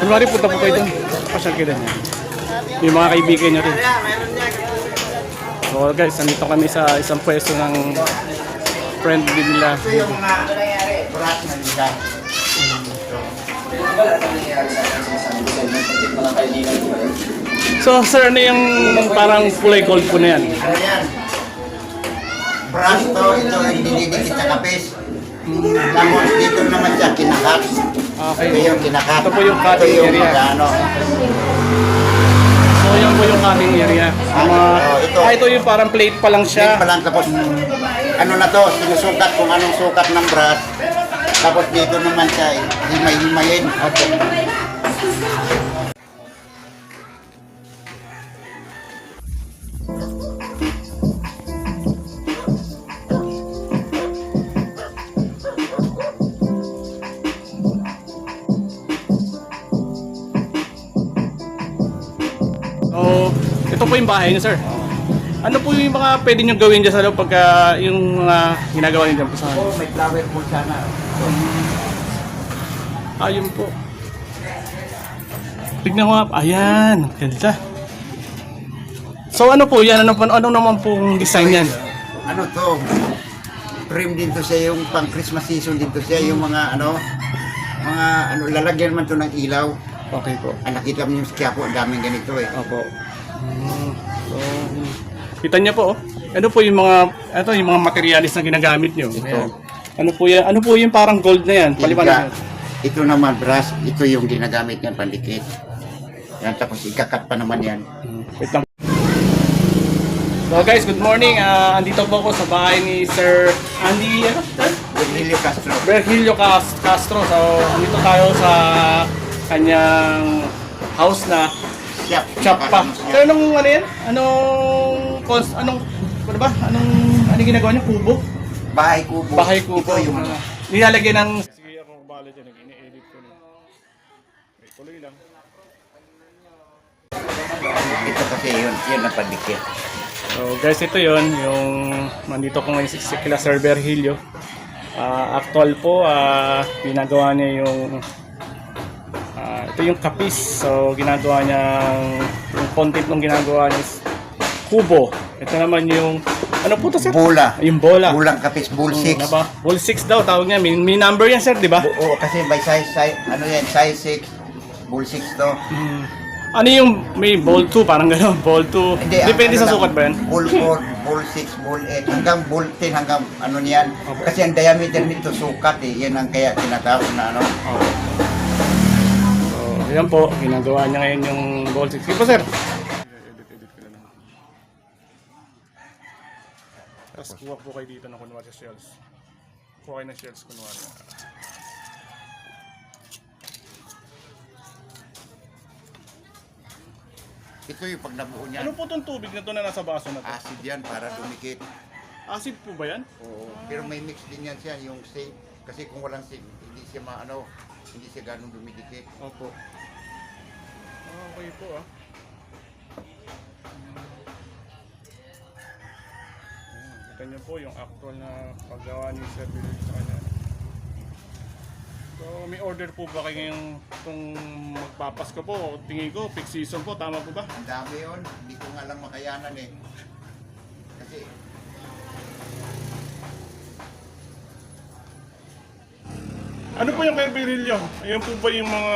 Kunwari punta po kayo doon. Pasyal kayo doon. Yung mga kaibigan nyo rin. So guys, nandito kami sa isang pwesto ng friend din nila. Ito yung mga burat na nila. So sir, ano yung parang kulay gold po na yan? Ano yan? Burat to, ito yung dinidikit sa kapis. Tapos dito naman siya kinakat. Okay. Ito yung kinakat. Ito po yung cutting Ito yung area. ano. So yan po yung cutting area. Ito yung parang plate pa lang Yan siya. pa lang, tapos ano na to, sinusukat kung anong sukat ng brush. Tapos dito naman siya, himay-himayin. Okay. So, ito po yung bahay niyo, sir. Ano po yung mga pwede nyo gawin dyan sa loob pagka yung mga ginagawa nyo dyan po sa akin? Oh, may flower po sana. Ayun po. Tignan ko nga. Ayan. Ganda. So ano po yan? Ano naman pong design yan? Ano to? Trim din to siya, yung pang Christmas season din to siya, yung mga lalagyan man to ng ilaw. Okay po. Nakita mo yung sa Quiapo, ang daming ganito eh. Opo. So, kita niyo po, oh. Ano po yung mga materialis na ginagamit nyo? Ayan. Ano po yan? Ano po yung parang gold na yan? Paliwanag nyo. Ito naman brush, ito yung ginagamit niyan pandikit. Yan, tapos ikakat pa naman yan. Wait lang. So guys, good morning. Andito po ako sa bahay ni Sir Andy Virgilio Castro. Virgilio Castro. So, andito tayo sa kanyang house na shop pa. So, anong ano yan? Anong ginagawa niya? Kubo? Bahay kubo. Bahay kubo. Ito yung Nilalagyan ng... Sige, ako bala dyan. Ini-edit ko na. Okay, tuloy lang. ito kasi yun ang pandikit. So guys, ito yon yung nandito ko ngayon sa kila Sir Virgilio. Actual po, ginagawa niya yung ito yung kapis. So ginagawa niya yung content ng ginagawa niya is kubo. Ito naman yung ano po to, sir? Bola. Yung bola. Bulang kapis, bull 6. Ano ba? Ball 6 daw tawag niya. May number yan, sir, di ba? Oo, kasi by size, ano yan, size 6, bull 6 to. Ano yung may ball 2, parang gano'n, ball 2. Hindi, Depende ano sa lang, sukat ba yan? Bull 4, bull 6, bull 8, hanggang bull 10, hanggang ano niyan. Okay. Kasi ang diameter nito sukat eh, yan ang kaya tinatawag na ano. So, yan po, ginagawa niya ngayon yung ball 6. Sige po, sir. Edit ko na lang. Tapos kuha po kayo dito ng kunwari shells. Kuha kayo ng shells kunwari. Ito yung pag nabuo niyan, Ano po itong tubig na to na nasa baso na to? acid yan para dumikit. Acid po ba yan? Oo. Pero may mix din yan siya, yung safe. Kasi kung walang safe, hindi siya maano, hindi siya ganun dumidikit. Opo. Okay po ah. Ayan, kita niyo po yung actual na paggawa ni Sir Bill sa kanya. So may order po ba kayo ngayong itong magpapasko po? Tingin ko, peak season po, tama po ba? Ang dami yun, hindi ko nga lang makayanan eh. Kasi Ano po yung kay Virilio? Ayun po ba yung mga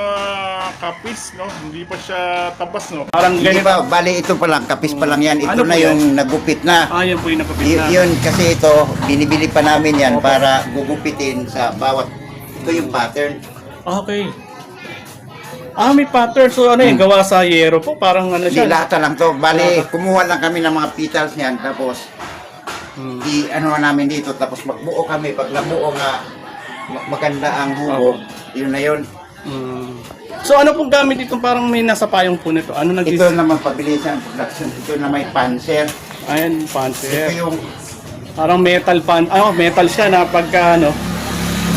kapis, no? Hindi pa siya tabas, no? Parang hindi ba, bali ito pa lang, kapis pa lang yan. Ito Ano po na yung nagupit na. Yan po yung napapit na. Yun kasi ito, binibili pa namin yan para gugupitin sa bawat. Ito yung pattern. Okay. May pattern. So ano yung gawa sa yero po? Parang ano Hindi siya? lata lang to. Bali, kumuha lang kami ng mga petals niyan. Tapos, ano namin dito. Tapos magbuo kami. Pag nabuo nga, maganda ang hubog. Yun na yun. So ano pong gamit dito? Parang may nasa payong po nito. Ano nag Ito naman pabilisan production. Ito na may panser. Ayan, Ito panser. yung Parang metal metal siya na pagka ano.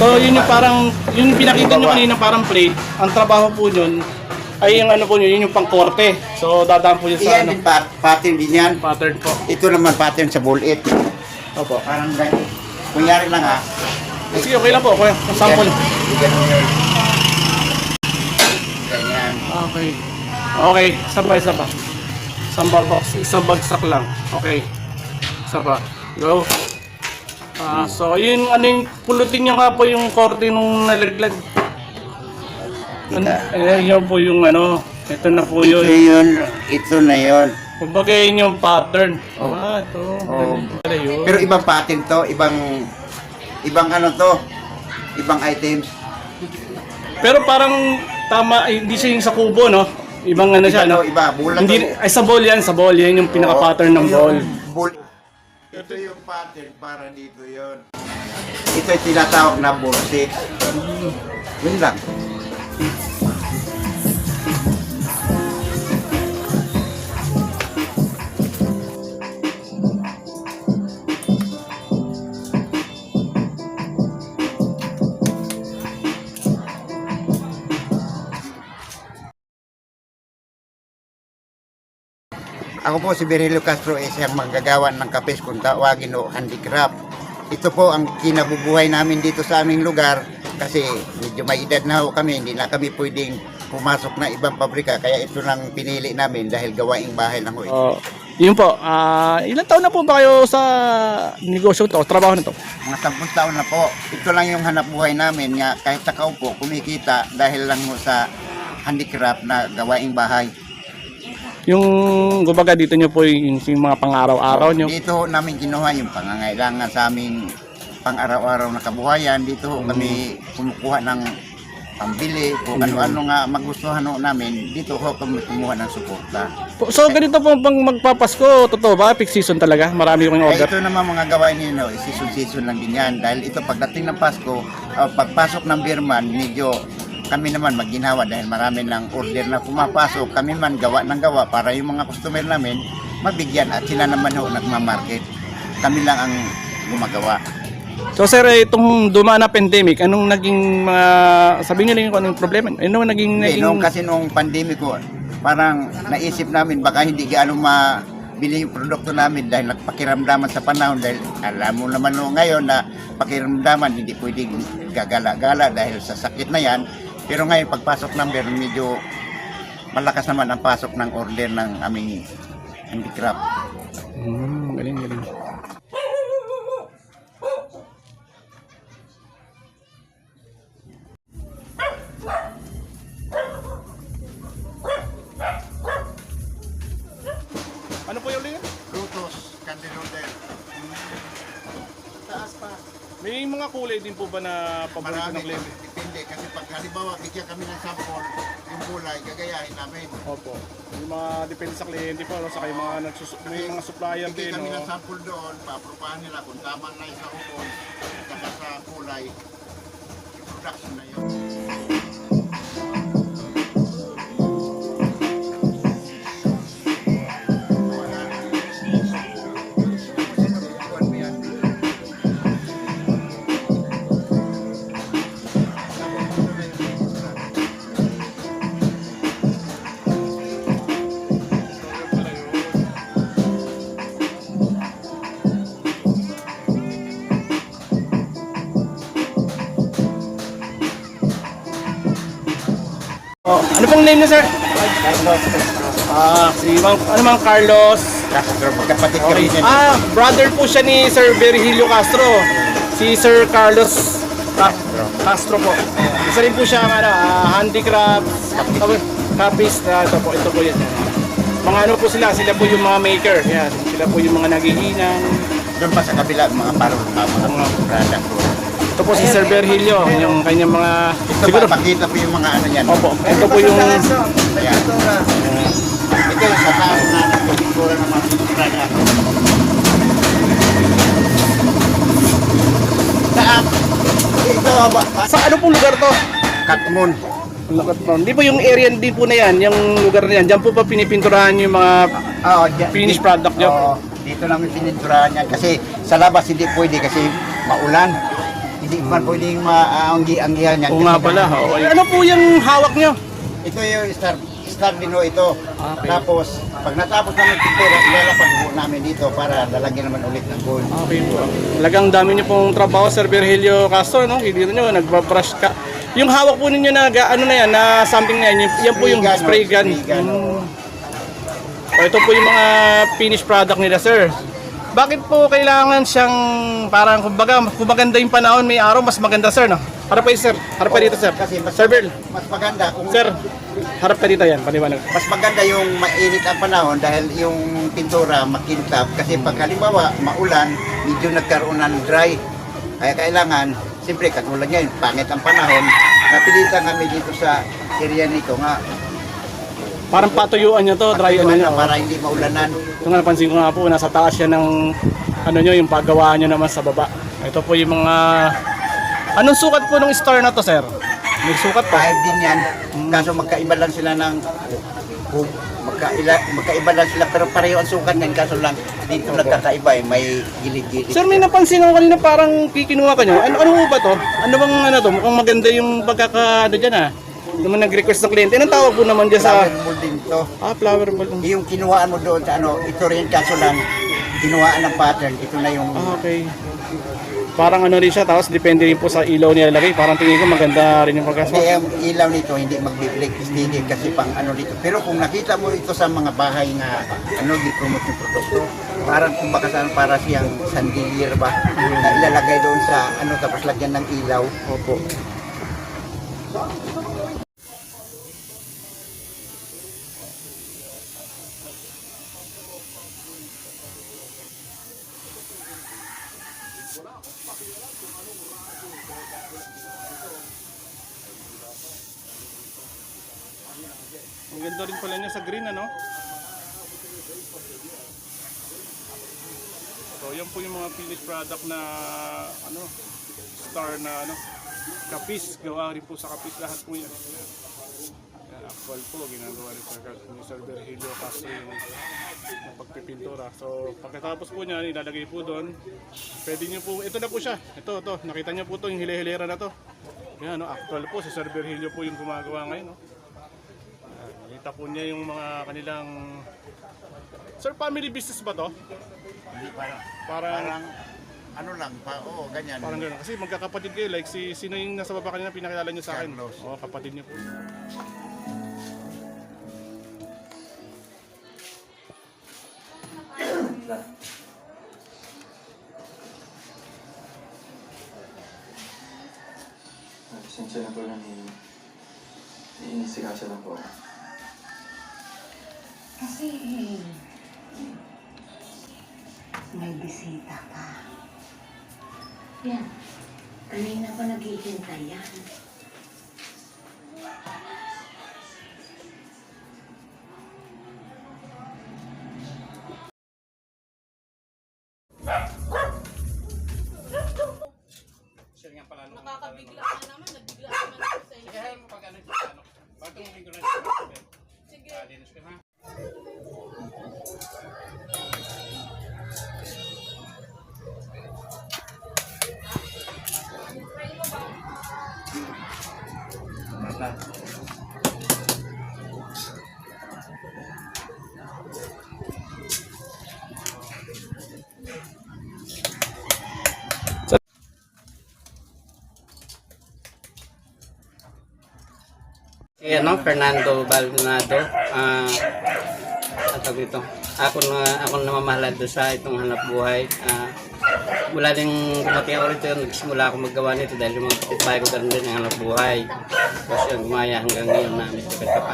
So yun yung parang, yung pinakita nyo kanina parang plate. Ang trabaho po yun ay yung ano po yun yung pangkorte. So dadaan po yun sa iyan ano, din pattern din yan. pattern po. Ito naman pattern sa bullet. Opo. Parang ganyan. Kunyari lang ha. Sige, okay lang po. Okay. Sample. Ganyan mo yun. Ganyan. Okay. Okay, isa pa. Isang bagsak lang. Okay. Isa pa. Go. So, yun, ano yung pulutin niya nga po yung korte nung nalaglag. Yun po yung ano, ito na po yun. Ito na yun. Kumbaga yun yung pattern. Oh. Ito. Oh. Yun. Pero ibang pattern to, ibang ano to, ibang items. Pero parang tama, hindi siya yung sa kubo, no? Ibang ano siya, no? Iba, bulat Hindi, to. ay sa ball yan yung pinaka-pattern ng ball. Ito yung pattern para dito yun. Ito yung tinatawag na ball 6. Yun lang. Ako po si Virgilio Castro, isang manggagawa ng kapis kung tawagin o handicraft. Ito po ang kinabubuhay namin dito sa aming lugar kasi medyo may edad na ho kami, hindi na kami pwedeng pumasok na ibang pabrika kaya ito lang pinili namin dahil gawaing bahay lang ho ito. Yun po, ilang taon na po ba kayo sa negosyo to, trabaho na to? Mga 10 taon na po. Ito lang yung hanap buhay namin nga kahit sa kaupo kumikita dahil lang ho sa handicraft na gawaing bahay. Yung kumbaga dito nyo po yung mga pang-araw-araw nyo. Dito ho namin kinuha yung pangangailangan sa aming pang-araw-araw na kabuhayan. Dito ho kami kumukuha ng pambili, kung ano-ano nga magustuhan ho namin. Dito ho kami kumuha ng suporta. So ganito po pang magpapasko, totoo ba? Peak season talaga? Marami yung order? Ito naman mga gawain nyo, season lang din yan. Dahil ito pagdating ng Pasko, pagpasok ng Birman, medyo kami naman magginawa dahil marami ng order na pumapasok. Kami man gawa ng gawa para yung mga customer namin mabigyan at sila naman ho nagmamarket. Kami lang ang gumagawa. So sir, itong dumaan na pandemic, anong naging sabihin niyo lang kung anong problema? Anong naging Kasi nung pandemic ko, parang naisip namin baka hindi gaano mabili yung produkto namin dahil nagpakiramdaman sa panahon dahil alam mo naman no, ngayon na pakiramdaman hindi pwedeng gagala-gala dahil sa sakit na yan. Pero ngayon pagpasok ng Birman, medyo malakas naman ang pasok ng order ng aming handicraft. Galing. Ano po yung linya? Frutos, candelonder. Taas pa. May mga kulay din po ba na paborito ng Marami, kliyente? depende. Kasi pag halimbawa, bigyan kami ng sample, yung kulay, gagayahin namin. Opo. Yung mga depende sa kliyente po, saka yung mga may mga supplier din. Bigyan kami No? ng sample doon, paaprupahan nila kung tama na sa hukon, saka sa kulay, yung production na yun. Ano pong name niya, sir? Si Mang Carlos. Castro, magkapatid Okay. kami yan. Brother po siya ni Sir Virgilio Castro. Si Sir Carlos Castro po. Isa rin po siya ang handicraft, kapis. Ito po yan. Mga ano po sila po yung mga maker. Yan. Sila po yung mga naghihinang. Doon pa sa kabila, mga parang mga product ko. Ito po si Sir Virgilio, yung kanyang mga... Ito siguro, ba, pakita po yung mga ano yan. opo, ito po yung... Ayan. Ito yung sa taas na nagpapikura ng mga product. Saan? Ito ba? Sa ano pong lugar to? Katmon. Hindi po yung area din po na yan, yung lugar na yan. Diyan po pa pinipinturahan yung mga finished product nyo. Oo, dito namin pininturahan yan. Kasi sa labas hindi pwede kasi maulan. Hindi man pwedeng maanggi-anggihan yan. Oo nga pala. Ano po yung hawak nyo? Ito yung star din ho ito. Okay. Tapos, pag natapos namin pintura, ilalapag po namin dito para lalagyan naman ulit ng gold. Okay po. Talagang dami niyo pong trabaho, Sir Virgilio Castro, no? Dito nyo, nagbabrush ka. Yung hawak po ninyo na ano na yan, na something na yan, yan po yung spray gun. So, ito po yung mga finished product nila, sir. Bakit po kailangan siyang parang kumbaga, kung maganda yung panahon, may araw, mas maganda, sir, no? Harap kayo, sir. Harap kayo dito, sir. Kasi Sir Berl. mas maganda kung Sir, harap ka dito yan, paliwanag. mas maganda yung mainit ang panahon dahil yung pintura makintab kasi pag halimbawa maulan, medyo nagkaroon ng dry. Kaya kailangan, siyempre katulad ngayon, pangit ang panahon, napilitan kami dito sa area nito nga, Parang patuyuan nyo to, dry ano nyo. para hindi maulanan. Ito nga, napansin ko nga po, nasa taas yan ng ano nyo, yung paggawa nyo naman sa baba. Ito po yung mga... Anong sukat po ng star na to, sir? May sukat pa. 5 din yan, kaso magkaiba lang sila ng magkaiba lang sila pero pareho ang sukat niyan kaso lang dito nagkakaiba eh, may gilid-gilid. Sir, may napansin ako kanina parang kikinuha ka nyo. Ano ba to? Ano bang ano to? Mukhang maganda yung pagkaka... Ano dyan ah? Naman nag-request ng kliyente. Anong tawag po naman dyan sa... Flower mold din to. Flower mold. Yung kinuhaan mo doon sa ano, ito rin kaso lang kinuhaan ng pattern, ito na yung Okay. Parang ano rin siya, tapos depende rin po sa ilaw nilalagay. Parang tingin ko maganda rin yung pagkasma. hindi ang ilaw nito hindi magbi-break steady kasi pang ano dito. Pero kung nakita mo ito sa mga bahay na ano di-promote yung produkto, parang kumbaga saan para siyang chandelier ba na ilalagay doon sa ano tapos lagyan ng ilaw. Opo. Ang ganda rin pala niya sa green, ano? So, yan po yung mga finished product na ano, star na ano, kapis. Gawa rin po sa kapis lahat po yan. Yan, actual po, ginagawa rin ni Sir Virgilio kasi yung pagpipintura. So, pagkatapos po niya, ilalagay po doon. Pwede niyo po, ito na po siya. Ito, nakita niyo po ito, yung hile-hilera na to. Yan, no, actual po, si Sir Virgilio po yung gumagawa ngayon, no? Nakita po niya yung mga kanilang... Sir, family business ba to? Hindi Parang ano lang pa ganyan. Parang gano'n. Kasi magkakapatid kayo. Like sino yung nasa baba kanina pinakilala niyo sa akin? Carlos. Oo, kapatid niyo po. Pasensya na po lang iinisikasa lang po. Kasi may bisita ka. Yan. Kanina pa naghihintay yan. Nakakabigla ka naman, nagbigla ka naman ako sa inyo. Sige. Fernando Baldonado. At dito. Ako namamahala doon sa itong hanap buhay. Mula din kumating ako rito, nagsimula ako maggawa nito dahil yung mga kapitbahay ko ganun din ang hanap buhay. Tapos yung gumaya hanggang ngayon namin.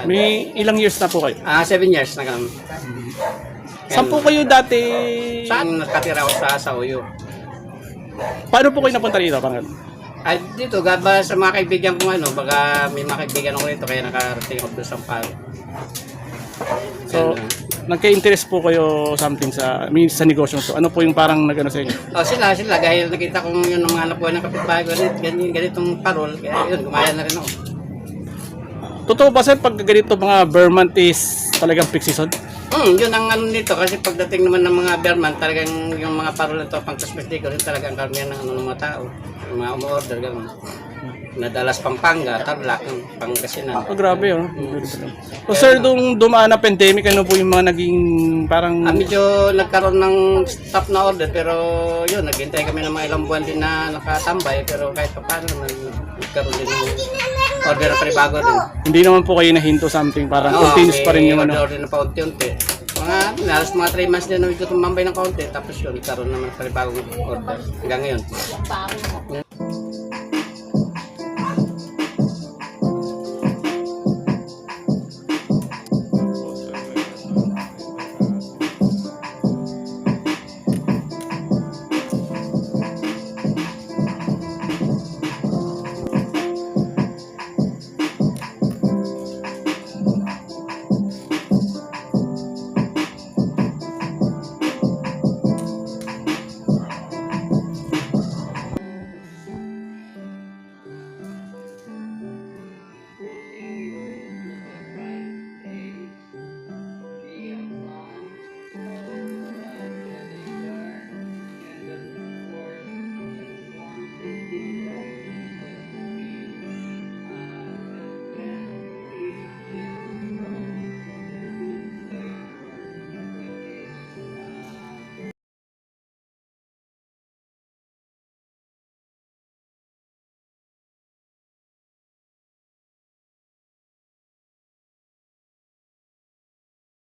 May ilang years na po kayo? 7 years na kami. Saan po kayo dati? Saan nakatira ako sa Uyo? Paano po kayo napunta rito? Parang Ay, dito, gaba sa mga kaibigan ko baka may mga kaibigan ako rito kaya nakarating ako doon sa Palo. So, nagka-interest po kayo something sa negosyo to. Ano po yung parang nag-ano sa inyo? Sila, dahil nakita kong yun ang mga anak ko ng kapitbahay ko, ganitong parol, kaya yun, gumaya na rin ako. Totoo ba sir, pag ganito mga Vermont is talagang peak season? Yun ang ano nito, kasi pagdating naman ng mga Berman, talagang yung mga parol na ito, pang cosmetic rin talagang karamihan ng mga tao, yung mga umorder, gano'n. Nadalas Pampanga, Tarlac, Pangasinan. Oh, grabe oh. So sir, nung dumaan na pandemic, ano po yung mga naging parang... Medyo nagkaroon ng stop na order pero yun, naghintay kami ng mga ilang buwan din na nakatambay pero kahit pa paano naman nagkaroon din ng order na panibago din. Hindi naman po kayo nahinto something, parang continuous pa rin yung ano. Order na paunti-unti. Halos mga 3 months din na medyo tumambay ng kaunti tapos yun, nagkaroon naman ng panibagong order hanggang ngayon.